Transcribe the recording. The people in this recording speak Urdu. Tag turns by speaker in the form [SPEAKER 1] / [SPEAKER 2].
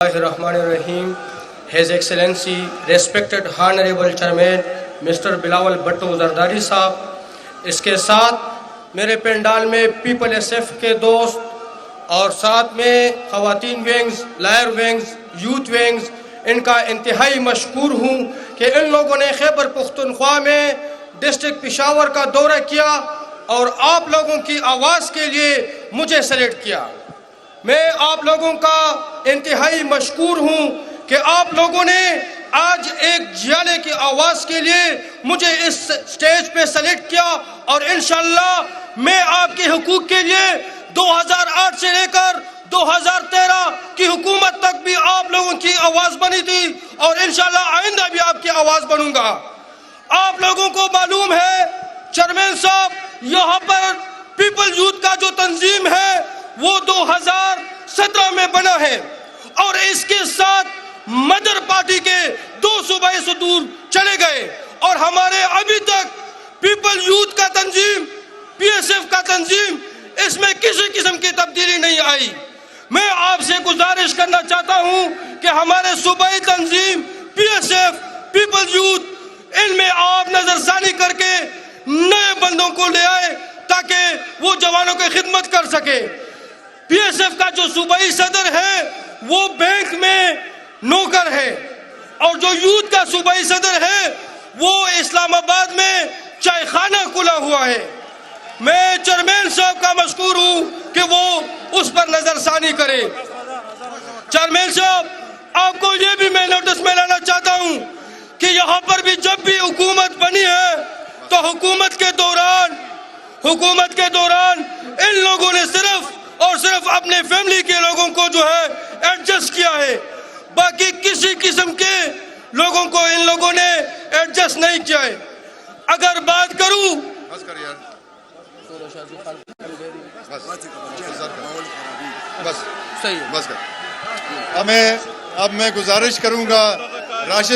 [SPEAKER 1] Bismillahirrahmanirrahim. His Excellency, respected Honorable Chairman, Mr. Bilawal Bhutto Zardari صاحب، اس کے ساتھ میرے پنڈال میں پیپل ایس ایف کے دوست اور ساتھ میں خواتین wings, lawyer wings, youth wings, ان کا انتہائی مشکور ہوں کہ ان لوگوں نے خیبر پختونخوا میں ڈسٹرکٹ پشاور کا دورہ کیا اور آپ لوگوں کی آواز کے لیے مجھے سلیکٹ کیا۔ میں آپ لوگوں کا انتہائی مشکور ہوں کہ آپ لوگوں نے آج ایک جیالے کی آواز کے لیے مجھے اس سٹیج پہ سلیکٹ کیا، اور انشاءاللہ میں آپ کے حقوق کے لیے 2008 سے لے کر 2013 کی حکومت تک بھی آپ لوگوں کی آواز بنی تھی، اور انشاءاللہ آئندہ بھی آپ کی آواز بنوں گا۔ آپ لوگوں کو معلوم ہے چیئرمین صاحب، یہاں پر پیپل یوتھ کا جو تنظیم ہے وہ 2017 میں بنا ہے، اور اس کے ساتھ مدر پارٹی کے 2 صوبائی صدور چلے گئے، اور ہمارے ابھی تک پیپل یوتھ کا تنظیم، پی ایس ایف کا تنظیم، اس میں کسی قسم کی تبدیلی نہیں آئی۔ میں آپ سے گزارش کرنا چاہتا ہوں کہ ہمارے صوبائی تنظیم، P S F, people youth, ان میں آپ نظر ثانی کر کے نئے بندوں کو لے آئے تاکہ وہ جوانوں کی خدمت کر سکے۔ پی ایس ایف کا جو صوبائی صدر ہے وہ بینک میں نوکر ہے، اور جو یوتھ کا صوبائی صدر ہے وہ اسلام آباد میں چائے خانہ کھلا ہوا ہے۔ میں چیئرمین صاحب کا مشکور ہوں کہ وہ اس پر نظر ثانی کرے۔ چیئرمین صاحب، آپ کو یہ بھی میں نوٹس میں لانا چاہتا ہوں کہ یہاں پر بھی جب بھی حکومت بنی ہے تو حکومت کے دوران ان لوگوں نے صرف اور صرف اپنے فیملی کے لوگوں کو جو ہے ایڈجسٹ کیا ہے، باقی کسی قسم کے لوگوں کو ان لوگوں نے ایڈجسٹ نہیں کیا ہے۔ اگر بات کروں
[SPEAKER 2] اب میں گزارش کروں گا راشد